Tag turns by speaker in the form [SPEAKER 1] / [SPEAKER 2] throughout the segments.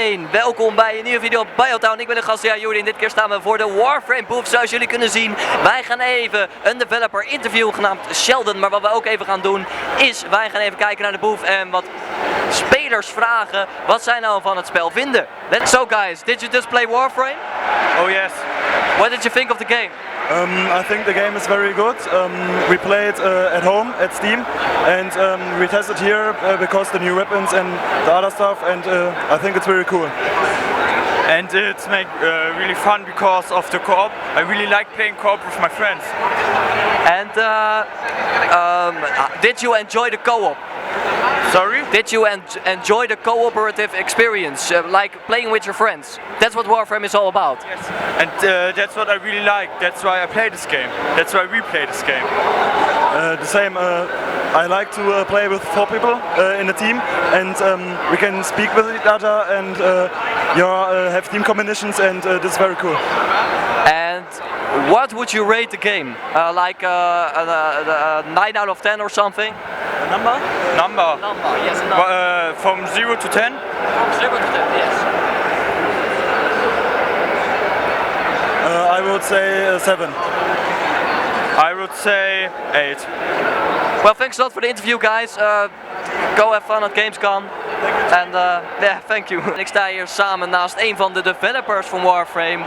[SPEAKER 1] iedereen, welkom bij een nieuwe video op BanjoTown. Ik ben de gastheer Jordi en dit keer staan we voor de Warframe booth. Zoals jullie kunnen zien, wij gaan even een developer interview genaamd Sheldon. Maar wat we ook even gaan doen is, wij gaan even kijken naar de booth en wat spelers vragen wat zij nou van het spel vinden. So guys, did you just play Warframe?
[SPEAKER 2] Oh yes.
[SPEAKER 1] What did you think of the game?
[SPEAKER 2] I think the game is very good. We played at home at Steam, and we tested here because the new weapons and the other stuff, and I think it's very cool. And it's really fun because of the co-op. I really like playing co-op with my friends.
[SPEAKER 1] And did you enjoy the co-op?
[SPEAKER 2] Sorry?
[SPEAKER 1] Did you enjoy the cooperative experience, like playing with your friends? That's what Warframe is all about.
[SPEAKER 2] Yes. And that's what I really like. That's why I play this game. That's why we play this game. The same. I like to play with 4 people in a team, and we can speak with each other and have team combinations, and this is very cool.
[SPEAKER 1] And what would you rate the game? Like a 9 out of 10 or something?
[SPEAKER 2] A number? Number.
[SPEAKER 1] Number, yes, a number.
[SPEAKER 2] From 0 to 10?
[SPEAKER 1] From 0 to 10, yes.
[SPEAKER 2] I would say 7. I would say 8.
[SPEAKER 1] Well, thanks a lot for the interview, guys. Go have fun at Gamescom. And yeah, thank you. Ik sta hier samen naast een van de developers van Warframe.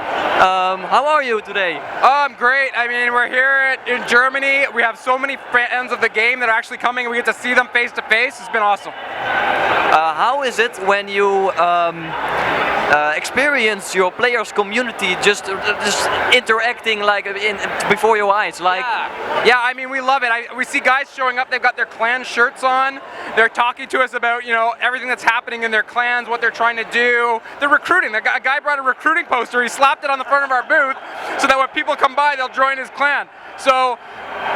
[SPEAKER 1] How are you today?
[SPEAKER 3] I'm great. I mean, we're here in Germany. We have so many fans of the game that are actually coming and we get to see them face to face. It's been awesome.
[SPEAKER 1] How is it when you experience your players' community just interacting like before your eyes? Like,
[SPEAKER 3] yeah, I mean, we love it. We see guys showing up. They've got their clan shirts on. They're talking to us about, you know, everything that's happening in their clans, what they're trying to do. They're recruiting. A guy brought a recruiting poster. He slapped it on the front of our booth so that when people come by, they'll join his clan. So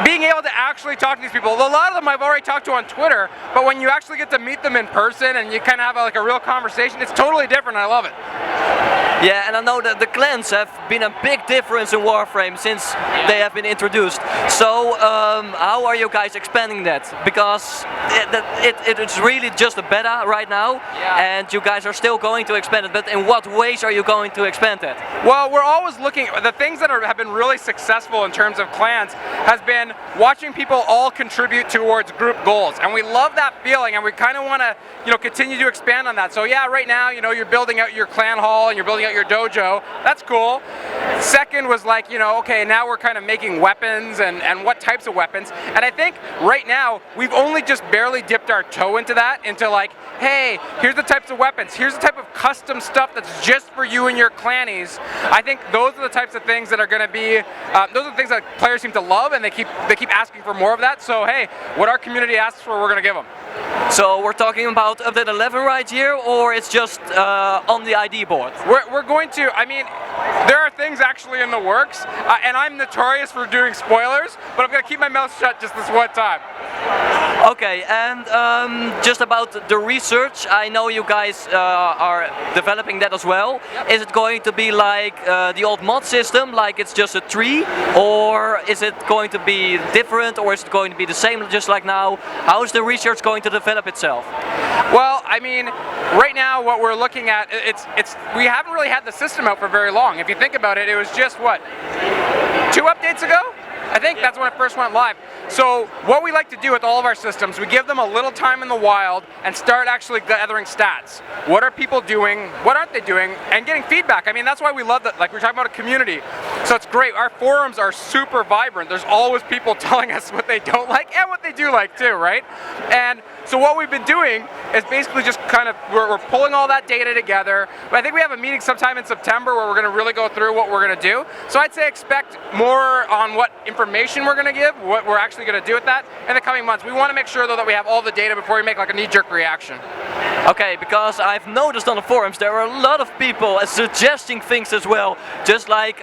[SPEAKER 3] being able to actually talk to these people, a lot of them I've already talked to on Twitter, but when you actually get to meet them in person and you kind of have like a real conversation, it's totally different. I love it.
[SPEAKER 1] Yeah, and I know that the clans have been a big difference in Warframe since they have been introduced. So how are you guys expanding that? Because it's really just a beta right now, and you guys are still going to expand it, but in what ways are you going to expand that?
[SPEAKER 3] Well, we're always looking, the things that have been really successful in terms of clans has been watching people all contribute towards group goals, and we love that feeling, and we kind of want to, you know, continue to expand on that. So yeah, right now, you know, you're building out your clan hall and you're building out your dojo. That's cool. Second was like, you know, okay, now we're kind of making weapons and what types of weapons. And I think right now we've only just barely dipped our toe into that, into like, hey, here's the types of weapons, here's the type of custom stuff that's just for you and your clannies. I think those are the types of things that are going to be, those are the things that players seem to love, and they keep asking for more of that. So hey, what our community asks for, we're going to give them.
[SPEAKER 1] So we're talking about update 11 right here, or it's just on the ID board?
[SPEAKER 3] We're going to, I mean, there are things actually in the works, and I'm notorious for doing spoilers, but I'm going to keep my mouth shut just this one time.
[SPEAKER 1] Okay, and just about the research, I know you guys are developing that as well. Yep. Is it going to be like the old mod system, like it's just a tree, or is it going to be different, or is it going to be the same just like now? How is the research going to develop itself?
[SPEAKER 3] Well, I mean, right now what we're looking at, we haven't really had the system out for very long. If you think about it, it was just what, 2 updates ago? I think that's when it first went live. So what we like to do with all of our systems, we give them a little time in the wild and start actually gathering stats. What are people doing? What aren't they doing? And getting feedback. I mean, that's why we love that. Like, we're talking about a community. So it's great. Our forums are super vibrant. There's always people telling us what they don't like and what they do like too, right? And so what we've been doing is basically just kind of, we're pulling all that data together. But I think we have a meeting sometime in September where we're going to really go through what we're going to do. So I'd say expect more on what information we're going to give, what we're actually going to do with that in the coming months. We want to make sure though that we have all the data before we make like a knee-jerk reaction.
[SPEAKER 1] Okay, because I've noticed on the forums there are a lot of people suggesting things as well, just like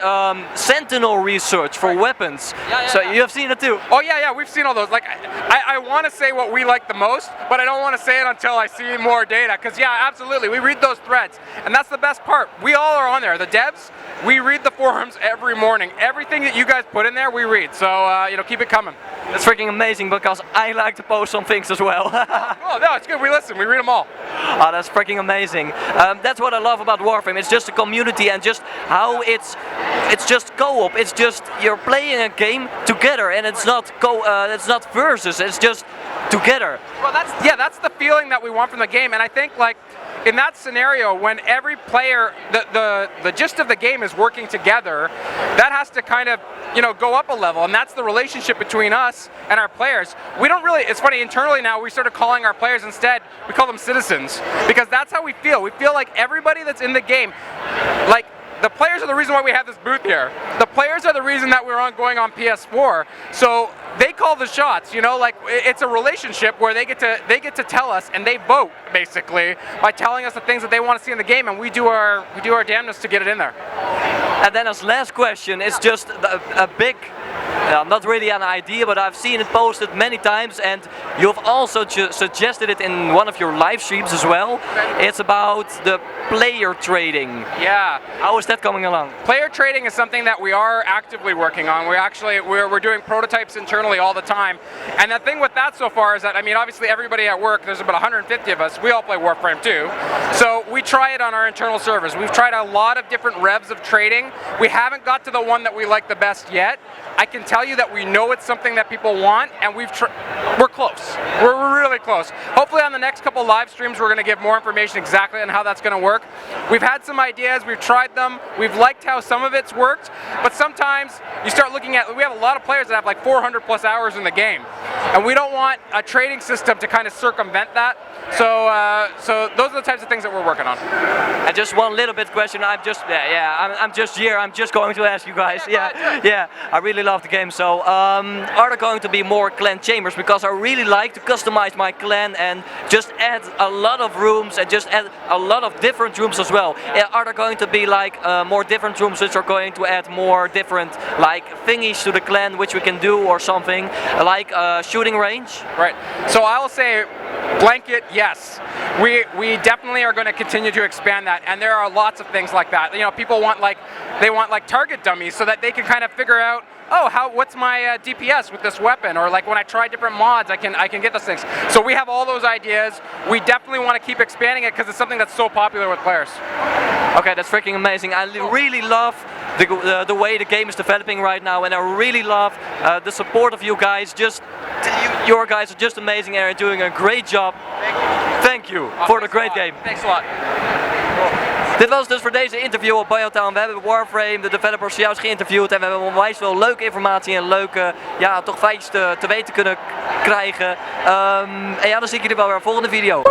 [SPEAKER 1] sentinel research for weapons. So you have seen it too?
[SPEAKER 3] Oh yeah, we've seen all those. Like, I want to say what we like the most, but I don't want to say it until I see more data, because yeah, absolutely, we read those threads, and that's the best part. We all are on there. The devs, we read the forums every morning. Everything that you guys put in there, we read. So you know, keep it coming.
[SPEAKER 1] It's freaking amazing because I like to post some things as well.
[SPEAKER 3] Oh no, it's good. We listen. We read them all.
[SPEAKER 1] Oh, that's freaking amazing. That's what I love about Warframe. It's just a community and just how it's just co-op. It's just you're playing a game together, and it's not it's not versus. It's just together.
[SPEAKER 3] Well, that's the feeling that we want from the game, and I think like in that scenario, when every player, the gist of the game is working together, that has to kind of, you know, go up a level, and that's the relationship between us and our players. We don't really, it's funny, internally now we started calling our players instead, we call them citizens, because that's how we feel. We feel like everybody that's in the game, like, the players are the reason why we have this booth here. The players are the reason that we're going on PS4. So they call the shots, you know, like it's a relationship where they get to tell us, and they vote basically by telling us the things that they want to see in the game, and we do our damnness to get it in there.
[SPEAKER 1] And then as last question, it's just a big, not really an idea, but I've seen it posted many times, and you've also suggested it in one of your live streams as well. It's about the player trading.
[SPEAKER 3] Yeah.
[SPEAKER 1] How is that coming along?
[SPEAKER 3] Player trading is something that we are actively working on. We're doing prototypes internally all the time. And the thing with that so far is that, I mean, obviously everybody at work, there's about 150 of us, we all play Warframe too. So we try it on our internal servers. We've tried a lot of different revs of trading. We haven't got to the one that we like the best yet. I can tell you that we know it's something that people want, and we're close. We're really close. Hopefully on the next couple live streams we're going to give more information exactly on how that's going to work. We've had some ideas, we've tried them, we've liked how some of it's worked, but sometimes you start looking at, we have a lot of players that have like 400 plus hours in the game, and we don't want a trading system to kind of circumvent that. So those are the types of things that we're working on.
[SPEAKER 1] And just one little bit question. I'm just here. I'm just going to ask you guys. Yeah. I really love the game. So are there going to be more clan chambers? Because I really like to customize my clan and just add a lot of rooms and just add a lot of different rooms as well. Are there going to be like more different rooms which are going to add more different like thingies to the clan which we can do, or something like shooting range? Right.
[SPEAKER 3] So I will say, blanket, yes. We definitely are going to continue to expand that, and there are lots of things like that. You know, people want like target dummies so that they can kind of figure out, oh, what's my DPS with this weapon, or like when I try different mods, I can get those things. So we have all those ideas. We definitely want to keep expanding it because it's something that's so popular with players.
[SPEAKER 1] Okay, that's freaking amazing. I really love the way the game is developing right now, and I really love the support of you guys. Your guys are just amazing and are doing a great job. Thank you for the great game.
[SPEAKER 3] Thanks a lot.
[SPEAKER 1] Dit was dus voor deze interview op BanjoTown. We hebben Warframe, de developers, juist geïnterviewd. En we hebben onwijs veel leuke informatie en leuke, ja, toch feitjes te weten kunnen krijgen. En ja, dan zie ik jullie wel weer in de volgende video.